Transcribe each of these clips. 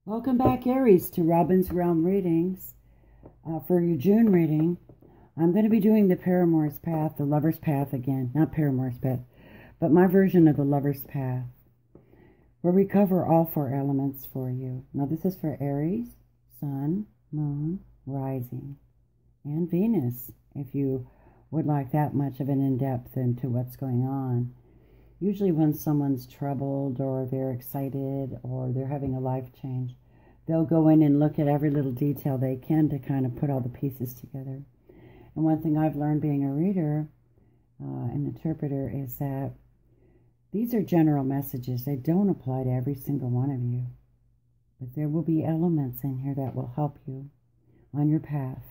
Welcome back, Aries, to Robin's Realm Readings. For your June reading, I'm going to be doing the Paramour's Path, the Lover's Path again. Not Paramour's Path, but my version of the Lover's Path, where we cover all four elements for you. Now, this is for Aries, Sun, Moon, Rising, and Venus, if you would like that much of an in-depth into what's going on. Usually when someone's troubled or they're excited or they're having a life change, they'll go in and look at every little detail they can to kind of put all the pieces together. And one thing I've learned being a reader, an interpreter, is that these are general messages. They don't apply to every single one of you. But there will be elements in here that will help you on your path.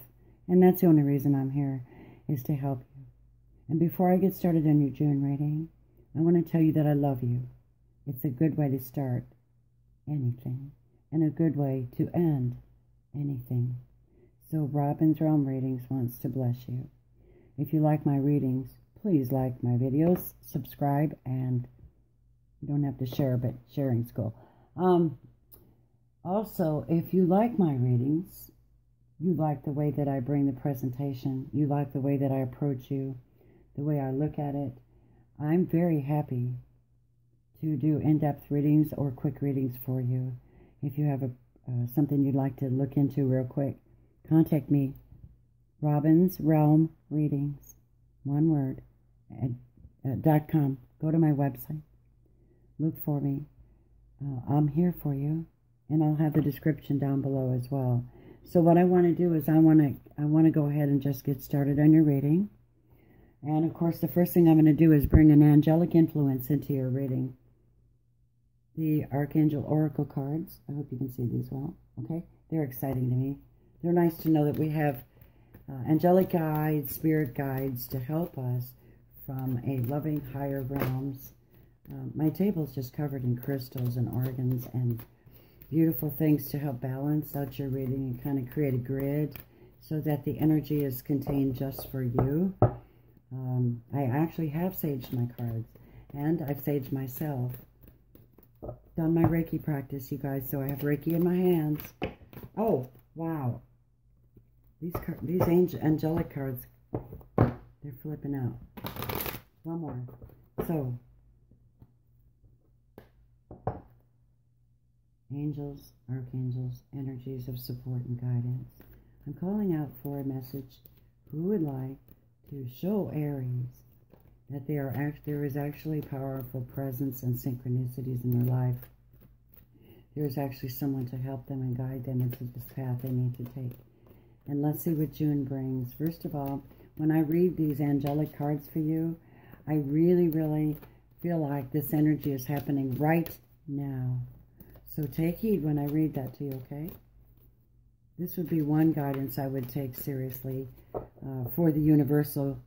And that's the only reason I'm here, is to help you. And before I get started on your June reading, I want to tell you that I love you. It's a good way to start anything, and a good way to end anything. So Robin's Realm Readings wants to bless you. If you like my readings, please like my videos, subscribe, and you don't have to share, but sharing's cool. Also, if you like my readings, you like the way that I bring the presentation, you like the way that I approach you, the way I look at it, I'm very happy to do in-depth readings or quick readings for you. If you have something you'd like to look into real quick, contact me. Robin's Realm Readings, one word, .com. Go to my website. Look for me. I'm here for you, and I'll have the description down below as well. So what I want to do is I want to go ahead and just get started on your reading. And, of course, the first thing I'm going to do is bring an angelic influence into your reading. The Archangel Oracle cards. I hope you can see these well. Okay? They're exciting to me. They're nice to know that we have angelic guides, spirit guides to help us from a loving higher realms. My table is just covered in crystals and organs and beautiful things to help balance out your reading and kind of create a grid so that the energy is contained just for you. I actually have saged my cards, and I've saged myself. Done my Reiki practice, you guys, so I have Reiki in my hands. Oh, wow. These angelic cards, they're flipping out. One more. So, angels, archangels, energies of support and guidance. I'm calling out for a message. Who would like to show Aries that there is actually powerful presence and synchronicities in their life. There's actually someone to help them and guide them into this path they need to take. And let's see what June brings. First of all, when I read these angelic cards for you, I really, really feel like this energy is happening right now. So take heed when I read that to you, okay? This would be one guidance I would take seriously for the universal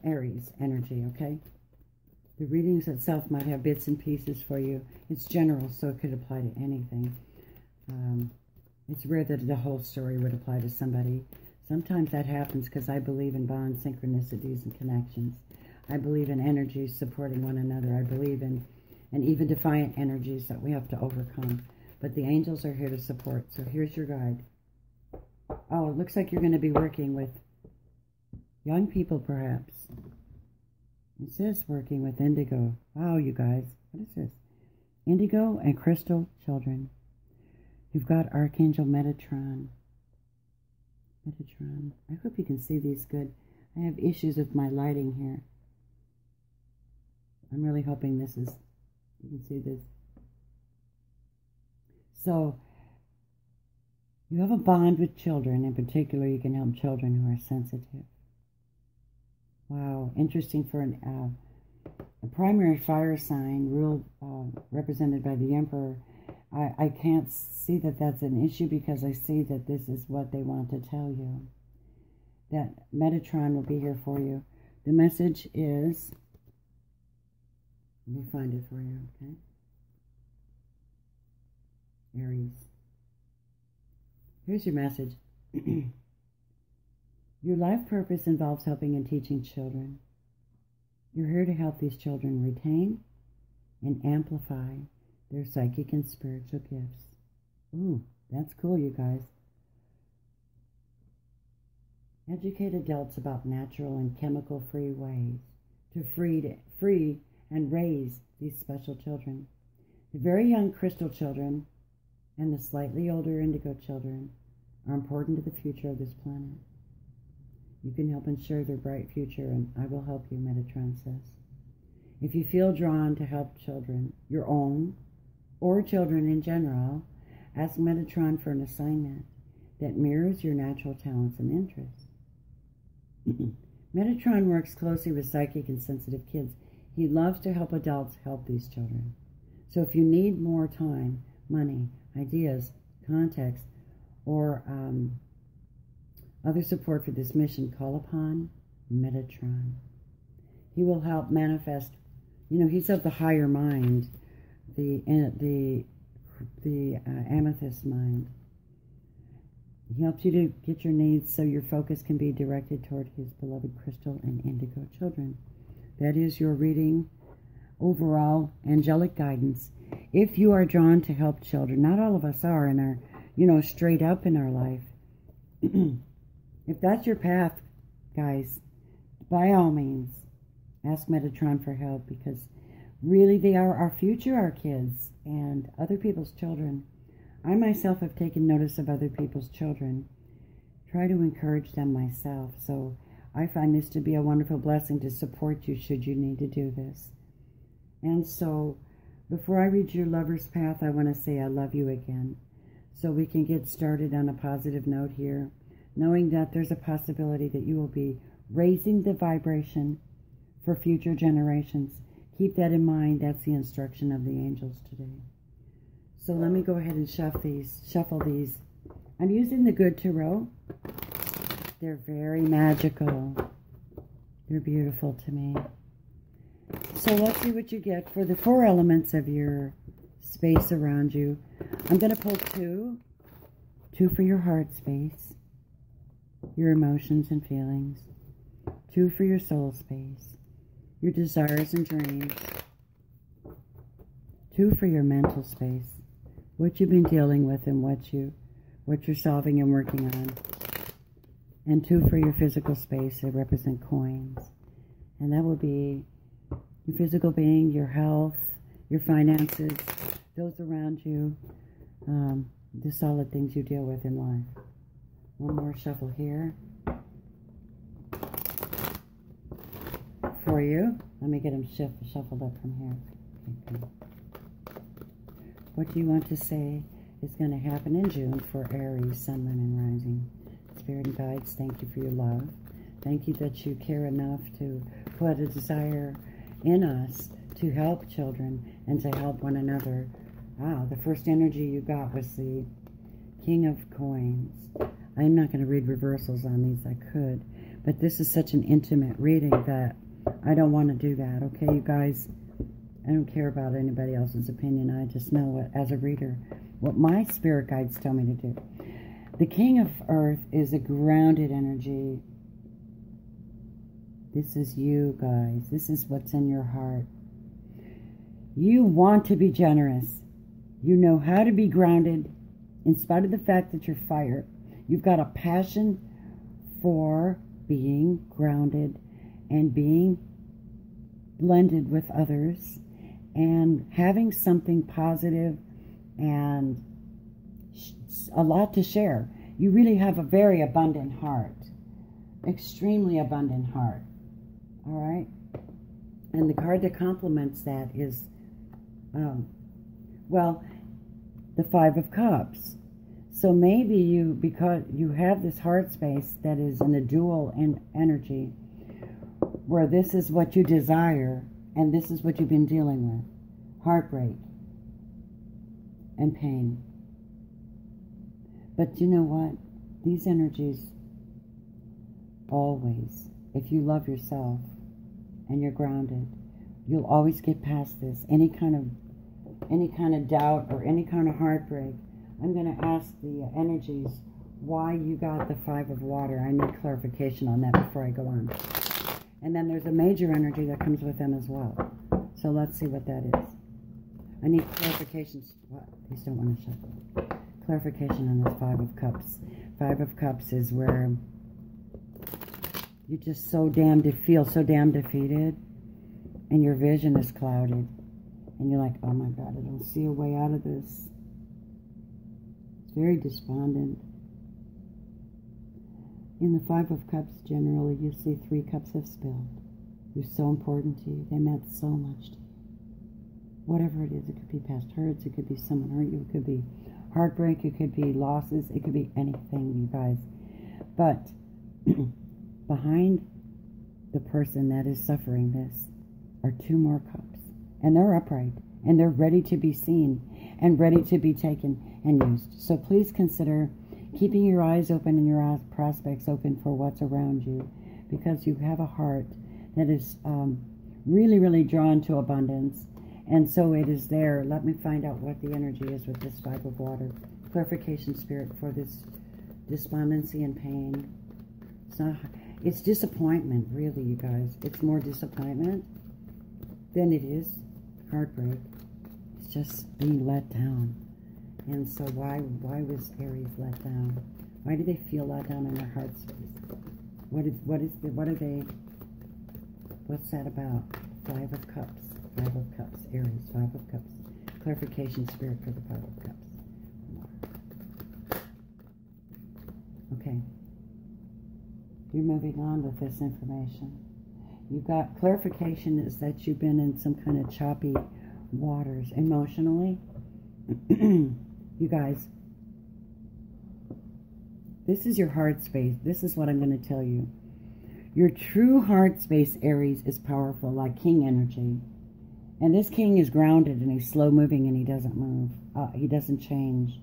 Aries energy, okay? The readings itself might have bits and pieces for you. It's general, so it could apply to anything. It's rare that the whole story would apply to somebody. Sometimes that happens because I believe in bonds, synchronicities, and connections. I believe in energies supporting one another. I believe in even defiant energies that we have to overcome. But the angels are here to support. So here's your guide. Oh, it looks like you're going to be working with young people, perhaps. It says working with indigo. Wow, you guys. What is this? Indigo and crystal children. You've got Archangel Metatron. Metatron. I hope you can see these good. I have issues with my lighting here. I'm really hoping you can see this. So, you have a bond with children. In particular, you can help children who are sensitive. Wow, interesting for a primary fire sign, represented by the Emperor. I can't see that that's an issue because I see that this is what they want to tell you. That Metatron will be here for you. The message is, let me find it for you, okay? Aries. Here's your message. Your life purpose involves helping and teaching children. You're here to help these children retain and amplify their psychic and spiritual gifts. Ooh, that's cool, you guys. Educate adults about natural and chemical-free ways to free and raise these special children. The very young crystal children and the slightly older indigo children are important to the future of this planet. You can help ensure their bright future, and I will help you, Metatron says. If you feel drawn to help children, your own, or children in general, ask Metatron for an assignment that mirrors your natural talents and interests. Metatron works closely with psychic and sensitive kids. He loves to help adults help these children. So if you need more time, money, ideas, context, or other support for this mission, call upon Metatron. He will help manifest, he's of the higher mind, the amethyst mind. He helps you to get your needs so your focus can be directed toward his beloved crystal and indigo children. That is your reading, overall angelic guidance. If you are drawn to help children, not all of us are and are, straight up in our life. If that's your path, guys, by all means, ask Metatron for help, because really they are our future, our kids, and other people's children. I myself have taken notice of other people's children, try to encourage them myself, so I find this to be a wonderful blessing to support you should you need to do this. And so, before I read your lover's path, I want to say I love you again, so we can get started on a positive note here, knowing that there's a possibility that you will be raising the vibration for future generations. Keep that in mind. That's the instruction of the angels today. So let me go ahead and shuffle these. I'm using the Good Tarot. They're very magical. They're beautiful to me. So let's see what you get for the 4 elements of your space around you. I'm going to pull 2 for your heart space, your emotions and feelings, 2 for your soul space, your desires and dreams, 2 for your mental space, what you've been dealing with and what you're solving and working on, and 2 for your physical space that represent coins. And that will be your physical being, your health, your finances, those around you, the solid things you deal with in life. One more shuffle here for you. Let me get them shuffled up from here. Okay, good. What do you want to say is going to happen in June for Aries, Sun, Moon, and Rising? Spirit and guides, thank you for your love. Thank you that you care enough to put a desire in us to help children and to help one another. Wow, the first energy you got was the King of Coins. I'm not going to read reversals on these. I could, but this is such an intimate reading that I don't want to do that, okay, you guys? I don't care about anybody else's opinion. I just know what, as a reader, what my spirit guides tell me to do. The King of Earth is a grounded energy. This is you, guys. This is what's in your heart. You want to be generous. You know how to be grounded in spite of the fact that you're fire. You've got a passion for being grounded and being blended with others and having something positive and a lot to share. You really have a very abundant heart, extremely abundant heart, all right? And the card that complements that is, well, the 5 of Cups. So maybe you, because you have this heart space that is in a dual energy, where this is what you desire, and this is what you've been dealing with. Heartbreak and pain. But you know what? These energies, always, if you love yourself and you're grounded, you'll always get past this. Any kind of doubt or any kind of heartbreak. I'm going to ask the energies why you got the 5 of water. I need clarification on that before I go on. And then there's a major energy that comes with them as well. So let's see what that is. I need clarifications. What? These don't want to shuffle. Clarification on this Five of Cups. Five of Cups is where you just feel so damn defeated, and your vision is clouded, and you're like, oh my God, I don't see a way out of this. It's very despondent. In the Five of Cups, generally, you see 3 cups have spilled. They're so important to you. They meant so much to you. Whatever it is, it could be past hurts, it could be someone hurt you, it could be heartbreak, it could be losses, it could be anything, you guys. But behind the person that is suffering this are 2 more cups. And they're upright, and they're ready to be seen, and ready to be taken and used. So please consider keeping your eyes open and your prospects open for what's around you, because you have a heart that is really, really drawn to abundance. And so it is there. Let me find out what the energy is with this Five of Water. Clarification, Spirit, for this despondency and pain. It's disappointment, really, you guys. It's more disappointment than it is heartbreak. It's just being let down. And so why was Aries let down? Why do they feel let down in their heart space? What's that about? Five of Cups. Five of Cups, Aries, Five of Cups. Clarification, Spirit, for the Five of Cups. Okay. You're moving on with this information. You've got clarification is that you've been in some kind of choppy waters emotionally. You guys, this is your heart space. This is what I'm going to tell you. Your true heart space, Aries, is powerful, like king energy. And this king is grounded, and he's slow moving, and he doesn't move. He doesn't change.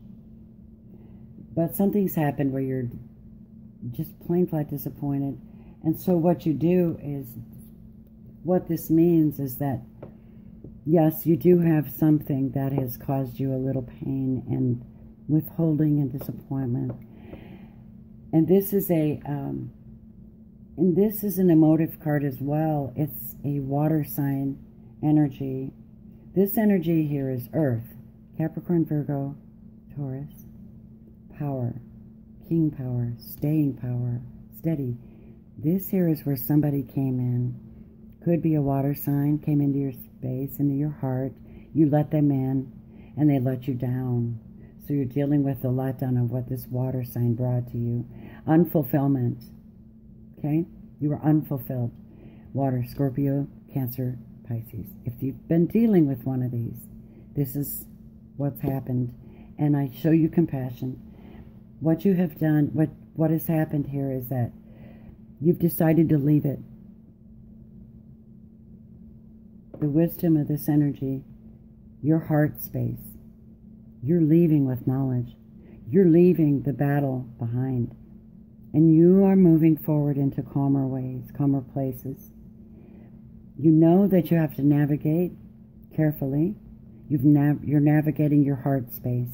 But something's happened where you're just plain flat disappointed. And so what you do is, what this means is that, yes, you do have something that has caused you a little pain and withholding and disappointment. And this is an emotive card as well. It's a water sign energy. This energy here is Earth, Capricorn, Virgo, Taurus, power, king power, staying power, steady. This here is where somebody came in. Could be a water sign, came into your space, into your heart. You let them in, and they let you down. So you're dealing with the letdown of what this water sign brought to you. Unfulfillment. Okay? You were unfulfilled. Water, Scorpio, Cancer, Pisces. If you've been dealing with one of these, this is what's happened. And I show you compassion. What you have done, what has happened here is that you've decided to leave it. The wisdom of this energy, your heart space, you're leaving with knowledge. You're leaving the battle behind. And you are moving forward into calmer ways, calmer places. You know that you have to navigate carefully. You're navigating your heart space.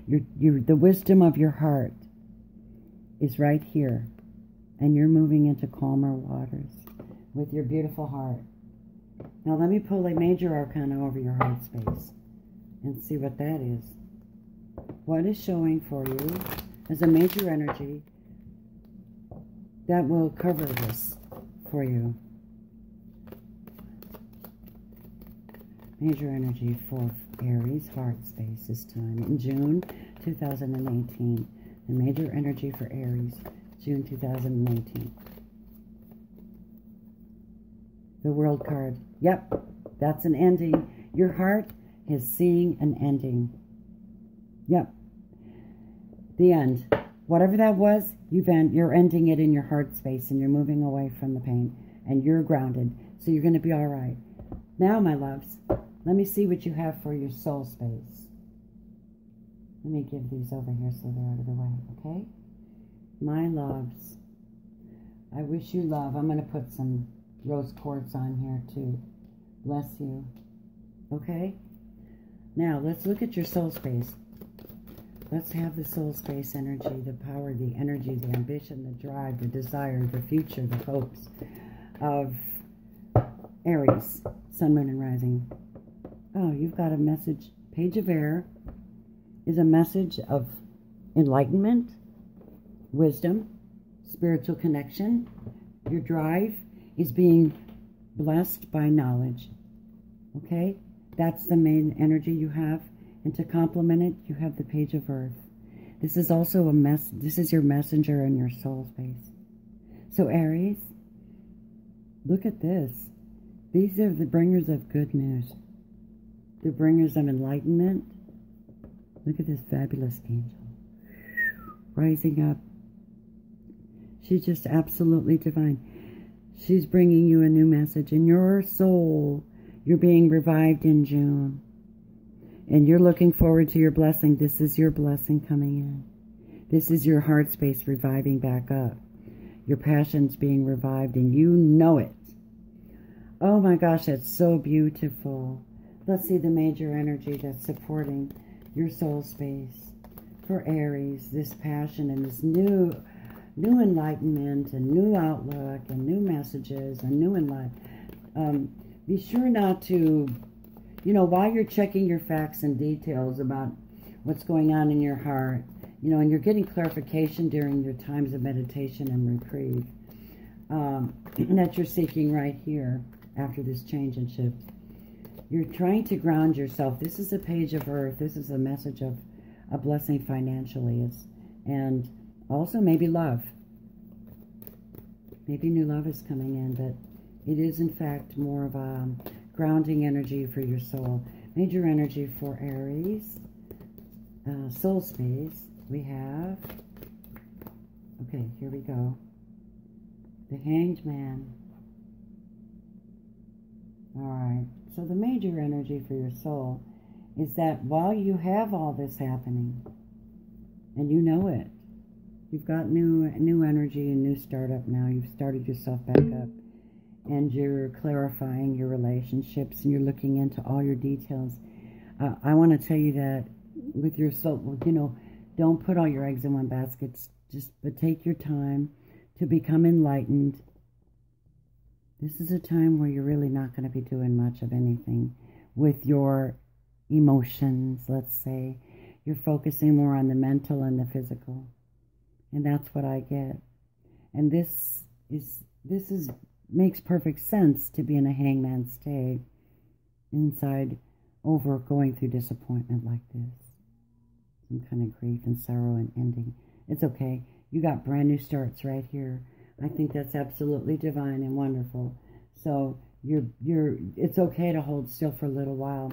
The wisdom of your heart is right here. And you're moving into calmer waters with your beautiful heart. Now let me pull a major arcana over your heart space and see what that is. What is showing for you as a major energy that will cover this for you? Major energy for Aries heart space this time in June 2018. The major energy for Aries, June 2018. The World card. Yep, that's an ending. Your heart is seeing an ending. Yep. The end. Whatever that was, you're ending it in your heart space, and you're moving away from the pain, and you're grounded, so you're going to be all right. Now, my loves, let me see what you have for your soul space. Let me give these over here so they're out of the way, okay? My loves, I wish you love. I'm going to put some rose quartz on here too. Bless you. Okay? Now, let's look at your soul space. Let's have the soul space energy, the power, the energy, the ambition, the drive, the desire, the future, the hopes of Aries, Sun, Moon, and Rising. Oh, you've got a message. Page of Air is a message of enlightenment, wisdom, spiritual connection. Your drive is being blessed by knowledge. Okay? That's the main energy you have. And to complement it, you have the Page of Earth. This is also this is your messenger in your soul space. So Aries, look at this. These are the bringers of good news. The bringers of enlightenment. Look at this fabulous angel. Rising up. She's just absolutely divine. She's bringing you a new message. In your soul, you're being revived in June. And you're looking forward to your blessing. This is your blessing coming in. This is your heart space reviving back up. Your passion's being revived and you know it. Oh my gosh, that's so beautiful. Let's see the major energy that's supporting your soul space. For Aries, this passion and this new enlightenment and new outlook and new messages and new enlightenment. Be sure not to, while you're checking your facts and details about what's going on in your heart, and you're getting clarification during your times of meditation and reprieve that you're seeking right here after this change and shift. You're trying to ground yourself. This is a Page of Earth. This is a message of a blessing financially. And also maybe love. Maybe new love is coming in, but it is in fact more of a grounding energy for your soul. Major energy for Aries. Soul space. We have, okay, here we go. The Hanged Man. Alright, so the major energy for your soul is that while you have all this happening, and you know it, you've got new energy and new startup now, you've started yourself back up, and you're clarifying your relationships, and you're looking into all your details. I want to tell you that with your soul, don't put all your eggs in one basket. But take your time to become enlightened. This is a time where you're really not going to be doing much of anything with your emotions, let's say. You're focusing more on the mental and the physical. And that's what I get. And this makes perfect sense to be in a hangman state inside over going through disappointment like this. Some kind of grief and sorrow and ending. It's okay. You got brand new starts right here. I think that's absolutely divine and wonderful. So it's okay to hold still for a little while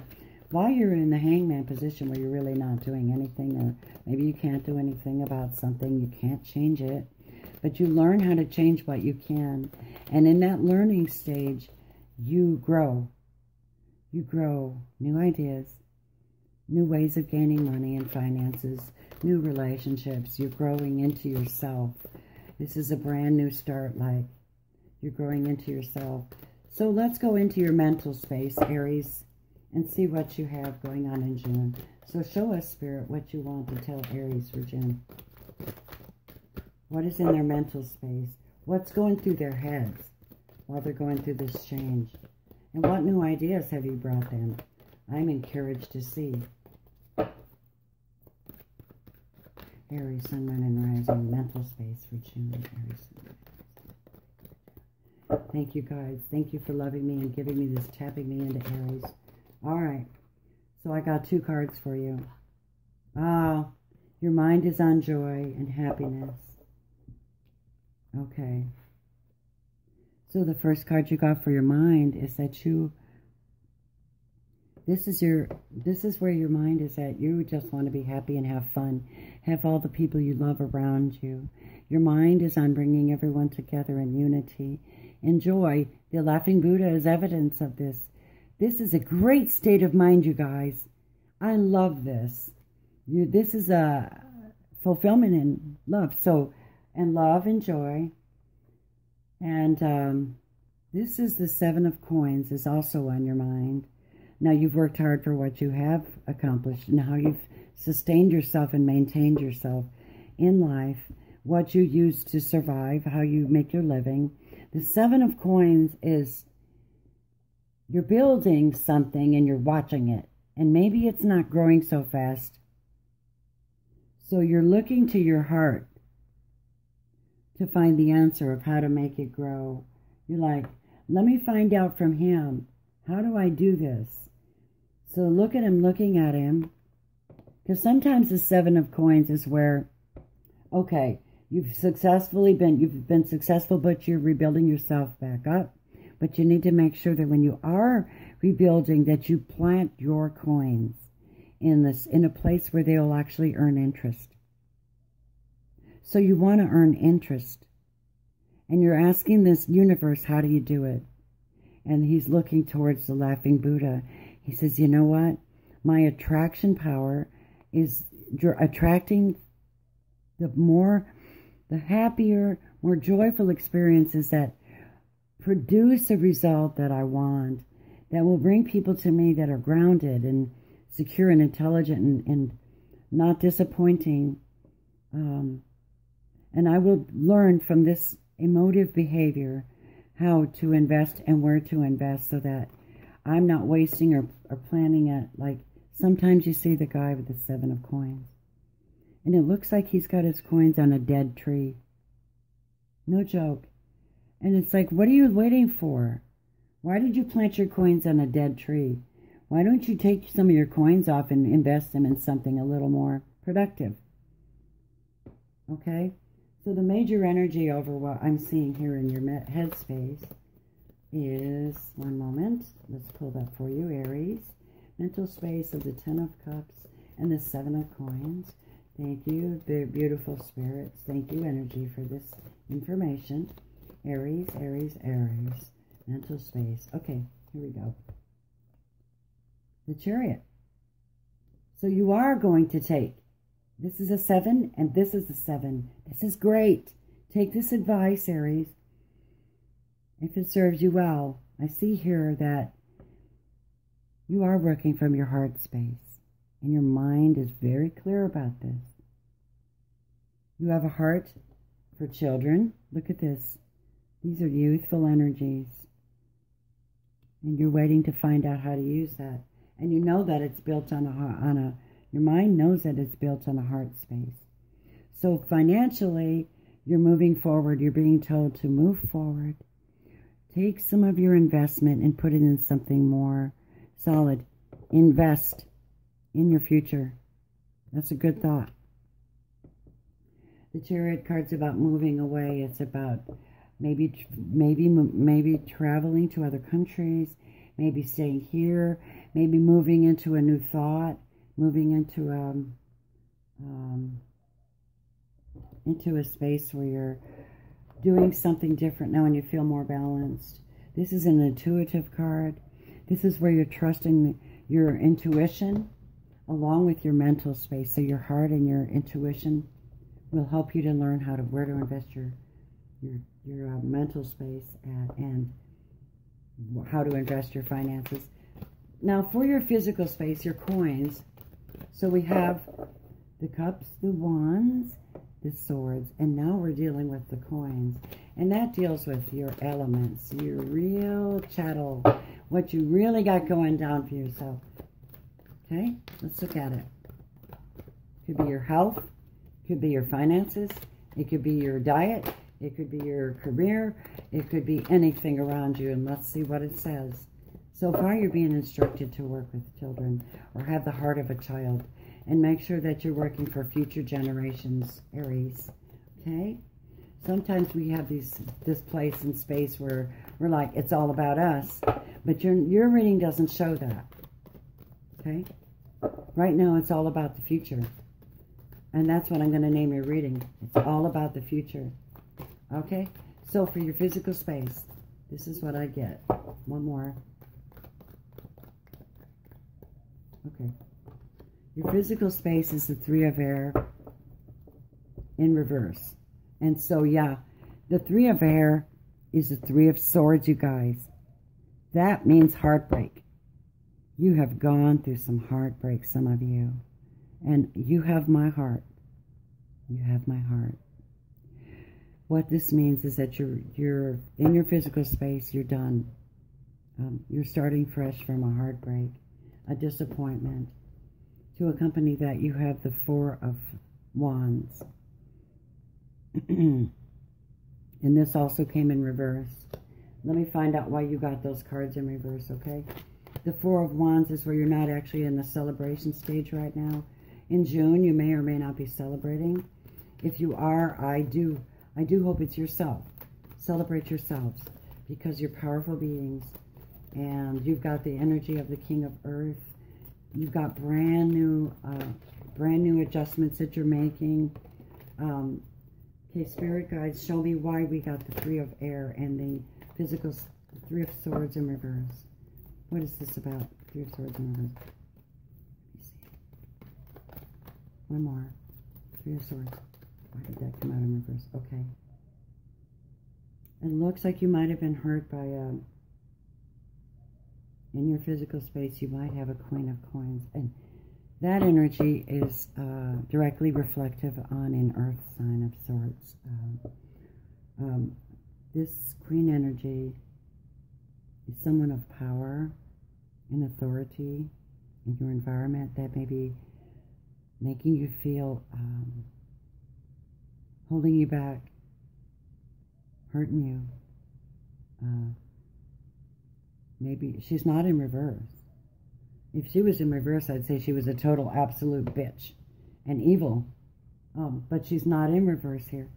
you're in the hangman position where you're really not doing anything, or maybe you can't do anything about something. You can't change it, but you learn how to change what you can. And in that learning stage, you grow. You grow new ideas, new ways of gaining money and finances, new relationships. You're growing into yourself. This is a brand new start, like you're growing into yourself. So let's go into your mental space, Aries, and see what you have going on in June. So show us, Spirit, what you want to tell Aries for June. What is in their mental space? What's going through their heads while they're going through this change? And what new ideas have you brought them? I'm encouraged to see. Aries, Sun, Moon, and Rising, mental space for June. Aries. Thank you, guys. Thank you for loving me and giving me this, tapping me into Aries. All right. So I got 2 cards for you. Your mind is on joy and happiness. Okay. So the first card you got for your mind is that this is where your mind is at. You just want to be happy and have fun. Have all the people you love around you. Your mind is on bringing everyone together in unity and joy. The Laughing Buddha is evidence of this. This is a great state of mind, you guys. I love this. This is a fulfillment in love. So, and love and joy. And this is the 7 of Coins is also on your mind. Now, you've worked hard for what you have accomplished and how you've sustained yourself and maintained yourself in life, what you use to survive, how you make your living. The 7 of Coins is you're building something and you're watching it. And maybe it's not growing so fast. So you're looking to your heart to find the answer of how to make it grow. You're like, let me find out from him. How do I do this? So look at him, looking at him. Because sometimes the Seven of Coins is where, okay, you've been successful, but you're rebuilding yourself back up. But you need to make sure that when you are rebuilding, that you plant your coins in a place where they will actually earn interest. So you want to earn interest. And you're asking this universe, how do you do it? And he's looking towards the laughing Buddha. He says, you know what? My attraction power is attracting the happier, more joyful experiences that produce a result that I want, that will bring people to me that are grounded and secure and intelligent and not disappointing. And I will learn from this emotive behavior how to invest and where to invest so that I'm not wasting or planning it. Like sometimes you see the guy with the Seven of Coins, and it looks like he's got his coins on a dead tree. No joke. And it's like, what are you waiting for? Why did you plant your coins on a dead tree? Why don't you take some of your coins off and invest them in something a little more productive? Okay? So the major energy over what I'm seeing here in your headspace is, one moment, let's pull that for you, Aries. Mental space of the Ten of Cups and the Seven of Coins. Thank you, the beautiful spirits. Thank you, energy, for this information. Aries, Aries, Aries. Mental space. Okay, here we go. The Chariot. So you are going to take. This is a 7, and this is a 7. This is great. Take this advice, Aries, if it serves you well. I see here that you are working from your heart space, and your mind is very clear about this. You have a heart for children. Look at this. These are youthful energies, and you're waiting to find out how to use that. And you know that it's built your mind knows that it's built on a heart space. So financially, you're moving forward. You're being told to move forward. Take some of your investment and put it in something more solid. Invest in your future. That's a good thought. The Chariot card's about moving away. It's about maybe traveling to other countries, maybe staying here, maybe moving into a new thought, moving into a space where you're doing something different now and you feel more balanced. This is an intuitive card. This is where you're trusting your intuition along with your mental space. So your heart and your intuition will help you to learn where to invest your mental space and how to invest your finances. Now for your physical space, your coins. So we have the cups, the wands, the swords, and now we're dealing with the coins. And that deals with your elements, your real chattel, what you really got going down for yourself. Okay, let's look at it. Could be your health, could be your finances, it could be your diet, it could be your career, it could be anything around you, and let's see what it says. So far you're being instructed to work with children or have the heart of a child, and make sure that you're working for future generations, Aries. Okay? Sometimes we have this place in space where we're like, it's all about us, but your reading doesn't show that. Okay? Right now it's all about the future. And that's what I'm going to name your reading. It's all about the future. Okay? So for your physical space, this is what I get. One more. Okay. Your physical space is the Three of Air in reverse. And so, yeah, the Three of Air is the Three of Swords, you guys. That means heartbreak. You have gone through some heartbreak, some of you. And you have my heart. You have my heart. What this means is that you're in your physical space, you're done. You're starting fresh from a heartbreak, a disappointment. To accompany that, you have the Four of Wands. And this also came in reverse. Let me find out why you got those cards in reverse, okay? The Four of Wands is where you're not actually in the celebration stage right now. In June, you may or may not be celebrating. If you are, I do hope it's yourself. Celebrate yourselves, because you're powerful beings, and you've got the energy of the King of Earth. You've got brand new adjustments that you're making. Okay, Spirit Guides, show me why we got the Three of Air and the physical Three of Swords in reverse. What is this about? Three of Swords in reverse. Let me see. One more. Three of Swords. Why did that come out in reverse? Okay. It looks like you might have been hurt by in your physical space, you might have a Queen of Coins. And that energy is directly reflective on an earth sign of sorts. This Queen energy is someone of power and authority in your environment that may be making you feel, holding you back, hurting you. Maybe she's not in reverse. If she was in reverse, I'd say she was a total absolute bitch and evil. But she's not in reverse here.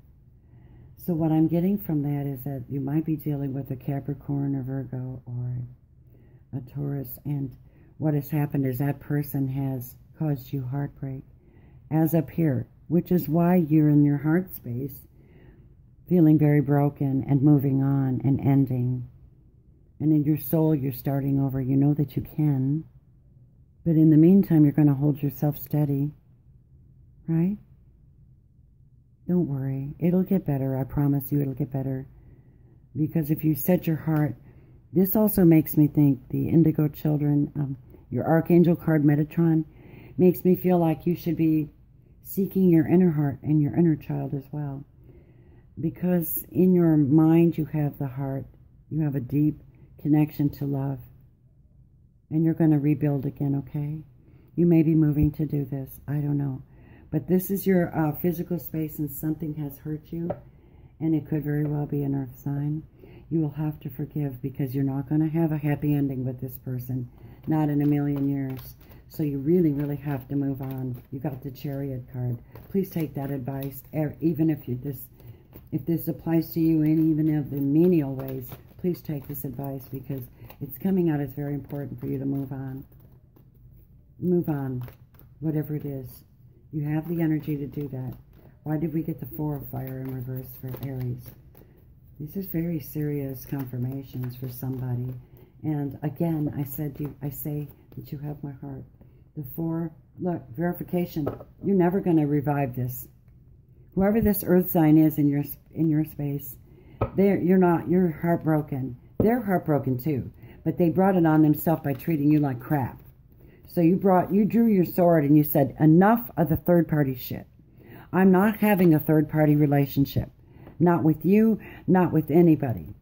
So what I'm getting from that is that you might be dealing with a Capricorn or Virgo or a Taurus, and what has happened is that person has caused you heartbreak, as up here, which is why you're in your heart space, feeling very broken and moving on and ending. And in your soul, you're starting over. You know that you can. But in the meantime, you're going to hold yourself steady. Right? Don't worry. It'll get better. I promise you it'll get better. Because if you set your heart... This also makes me think the Indigo Children, your Archangel card, Metatron, makes me feel like you should be seeking your inner heart and your inner child as well. Because in your mind, you have the heart. You have a deep connection to love, and you're going to rebuild again, okay? You may be moving to do this, I don't know, but this is your physical space, and something has hurt you, and it could very well be an earth sign. You will have to forgive, because you're not going to have a happy ending with this person, not in a million years. So you really, really have to move on. You got the Chariot card. Please take that advice, even if this applies to you in even of the menial ways. Please take this advice, because it's coming out as very important for you to move on. Move on, whatever it is. You have the energy to do that. Why did we get the Four of Fire in reverse for Aries? These are very serious confirmations for somebody. And again, I say that you have my heart. The Four, look, verification. You're never going to revive this. Whoever this earth sign is in your space, you're heartbroken. They're heartbroken too, but they brought it on themselves by treating you like crap. So you drew your sword and you said, enough of the third party shit. I'm not having a third party relationship. Not with you, not with anybody.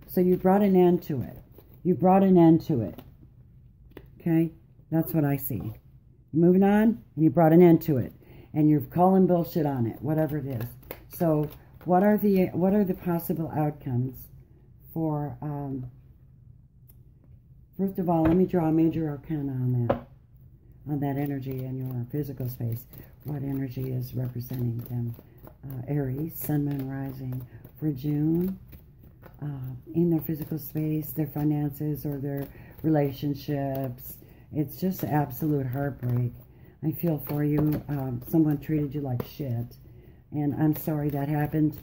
So you brought an end to it. You brought an end to it. Okay? That's what I see. You're moving on, and you brought an end to it. And you're calling bullshit on it, whatever it is. So what are the possible outcomes for, first of all, let me draw a major arcana on that energy in your physical space. What energy is representing them? Aries, Sun, Moon, Rising for June. In their physical space, their finances or their relationships. It's just absolute heartbreak. I feel for you. Someone treated you like shit. And I'm sorry that happened.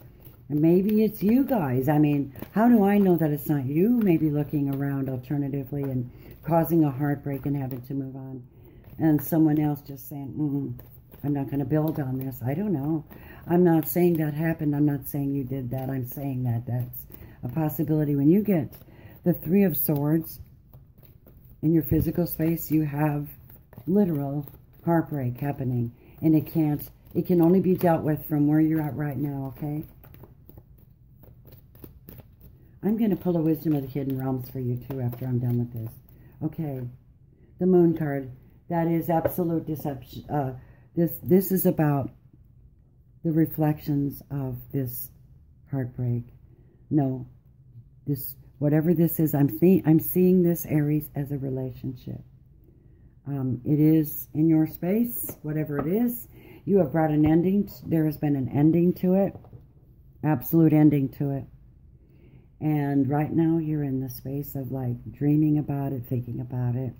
And maybe it's you guys. I mean, how do I know that it's not you? Maybe looking around alternatively and causing a heartbreak and having to move on. And someone else just saying, I'm not going to build on this. I don't know. I'm not saying that happened. I'm not saying you did that. I'm saying that that's a possibility. When you get the Three of Swords in your physical space, you have literal heartbreak happening. And it can only be dealt with from where you're at right now, okay? I'm going to pull a Wisdom of the Hidden Realms for you too after I'm done with this. Okay. The Moon card. That is absolute deception. This is about the reflections of this heartbreak. No, this, whatever this is, I'm seeing this, Aries, as a relationship. It is in your space, whatever it is. You have brought an ending. There has been an ending to it, absolute ending to it. And right now you're in the space of like dreaming about it, thinking about it,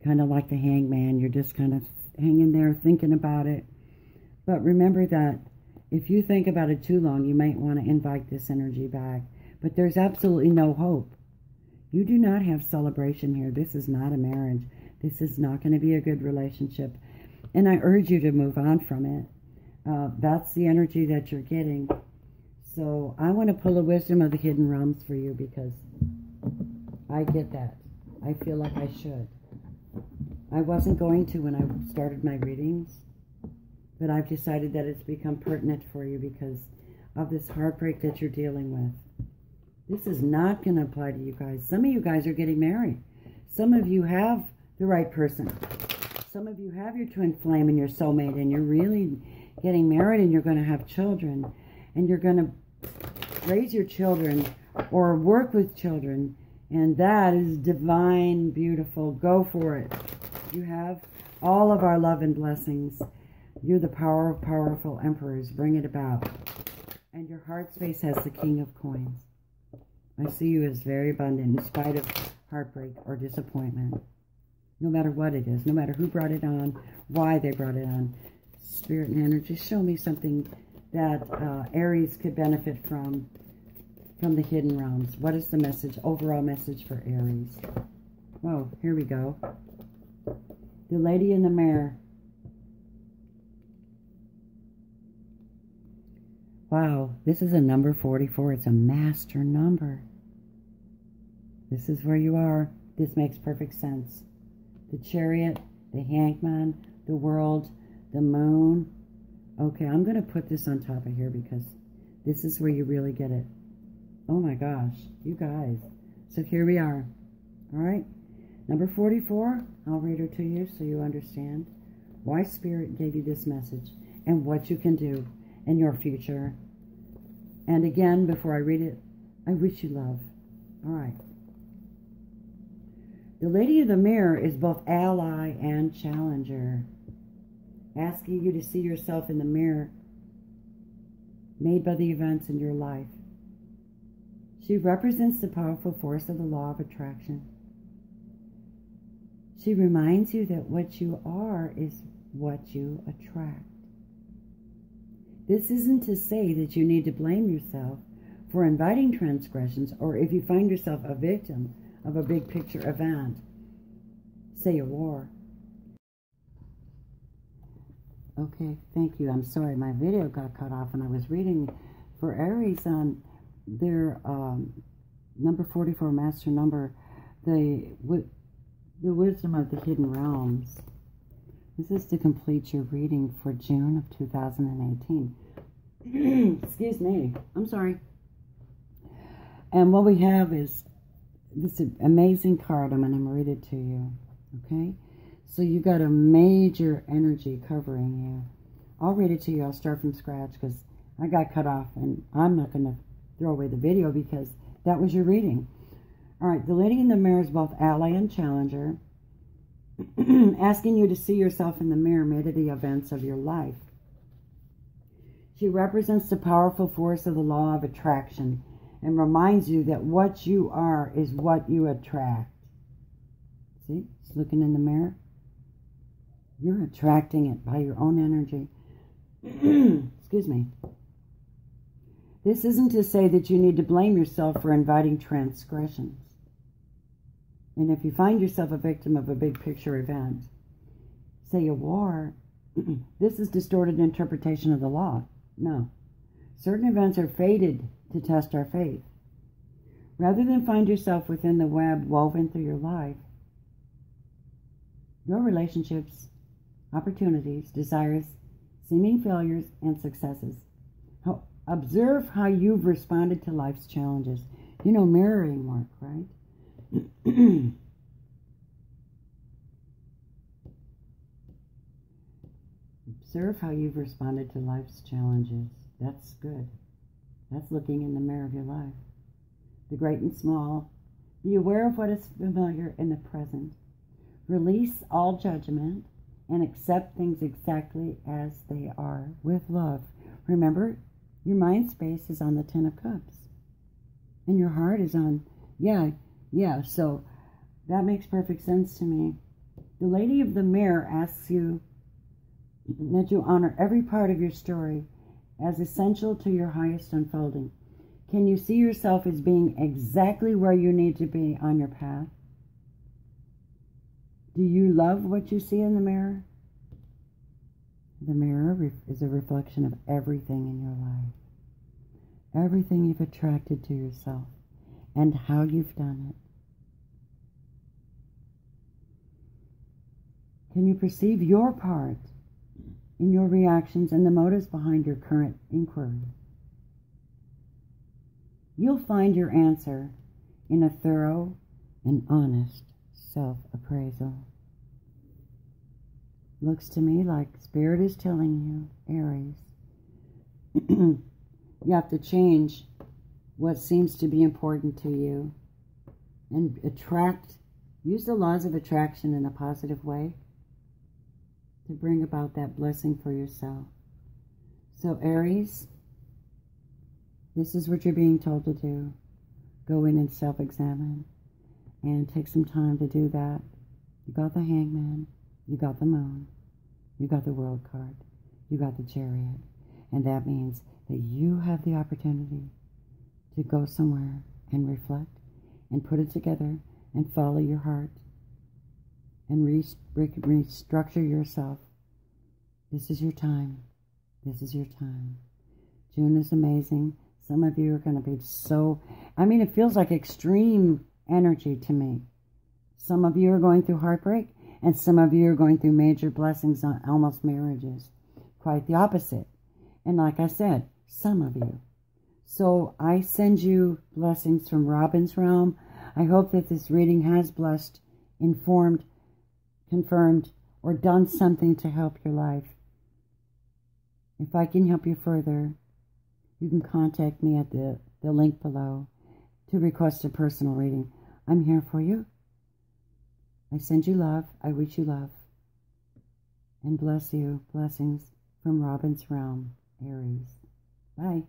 kind of like the hangman. You're just kind of hanging there thinking about it. But remember that if you think about it too long, you might want to invite this energy back. But there's absolutely no hope. You do not have celebration here. This is not a marriage. This is not going to be a good relationship. And I urge you to move on from it. That's the energy that you're getting. So I want to pull the wisdom of the hidden realms for you because I get that. I feel like I should. I wasn't going to when I started my readings, but I've decided that it's become pertinent for you because of this heartbreak that you're dealing with. This is not going to apply to you guys. Some of you guys are getting married. Some of you have the right person. Some of you have your twin flame and your soulmate, and you're really getting married, and you're going to have children, and you're going to raise your children or work with children, and that is divine, beautiful. Go for it. You have all of our love and blessings. You're the power of powerful emperors. Bring it about. And your heart space has the King of Coins. I see you as very abundant in spite of heartbreak or disappointment. No matter what it is, no matter who brought it on, why they brought it on. Spirit and energy, show me something that Aries could benefit from the hidden realms. What is the message, overall message for Aries? Oh, here we go. The Lady in the Mirror. Wow, this is a number 44. It's a master number. This is where you are. This makes perfect sense. The Chariot, the Hangman, the World, the Moon. Okay, I'm going to put this on top of here because this is where you really get it. Oh my gosh, you guys. So here we are. All right. Number 44, I'll read her to you so you understand why Spirit gave you this message and what you can do in your future. And again, before I read it, I wish you love. All right. The Lady of the Mirror is both ally and challenger, asking you to see yourself in the mirror made by the events in your life. She represents the powerful force of the law of attraction. She reminds you that what you are is what you attract. This isn't to say that you need to blame yourself for inviting transgressions, or if you find yourself a victim of a big picture event, say a war. Okay, thank you. I'm sorry, my video got cut off and I was reading for Aries on their number 44 master number, the wisdom of the hidden realms. This is to complete your reading for June of 2018. Excuse me. I'm sorry. And what we have is this amazing card. I'm going to read it to you. Okay? So you got a major energy covering you. I'll read it to you. I'll start from scratch because I got cut off. And I'm not going to throw away the video because that was your reading. All right. The Lady in the Mirror is both ally and challenger. Asking you to see yourself in the mirror made of the events of your life. She represents the powerful force of the law of attraction and reminds you that what you are is what you attract. See? It's looking in the mirror. You're attracting it by your own energy. Excuse me. This isn't to say that you need to blame yourself for inviting transgressions. And if you find yourself a victim of a big picture event, say a war, this is distorted interpretation of the law. No. Certain events are fated to test our faith. Rather than find yourself within the web woven through your life, your relationships, opportunities, desires, seeming failures, and successes. Observe how you've responded to life's challenges. You know, mirroring work, right? Observe how you've responded to life's challenges. That's good. That's looking in the mirror of your life. The great and small. Be aware of what is familiar in the present. Release all judgment and accept things exactly as they are with love. Remember, your mind space is on the Ten of Cups. And your heart is on, yeah. So that makes perfect sense to me. The Lady of the Mirror asks you that you honor every part of your story as essential to your highest unfolding. Can you see yourself as being exactly where you need to be on your path? Do you love what you see in the mirror? The mirror is a reflection of everything in your life. Everything you've attracted to yourself and how you've done it. Can you perceive your part in your reactions and the motives behind your current inquiry? You'll find your answer in a thorough and honest self-appraisal. Looks to me like Spirit is telling you, Aries, you have to change what seems to be important to you and use the laws of attraction in a positive way to bring about that blessing for yourself. So Aries, this is what you're being told to do. Go in and self-examine and take some time to do that. You got the Hangman, you got the Moon, you got the World card, you got the Chariot. And that means that you have the opportunity to go somewhere and reflect and put it together and follow your heart and restructure yourself. This is your time. This is your time. June is amazing. Some of you are going to be it feels like extreme energy to me. Some of you are going through heartbreak, and some of you are going through major blessings on almost marriages. Quite the opposite. And like I said, some of you. So I send you blessings from Robin's realm. I hope that this reading has blessed, informed, confirmed, or done something to help your life. If I can help you further, you can contact me at the link below to request a personal reading. I'm here for you. I send you love. I wish you love. And bless you. Blessings from Robin's realm, Aries. Bye.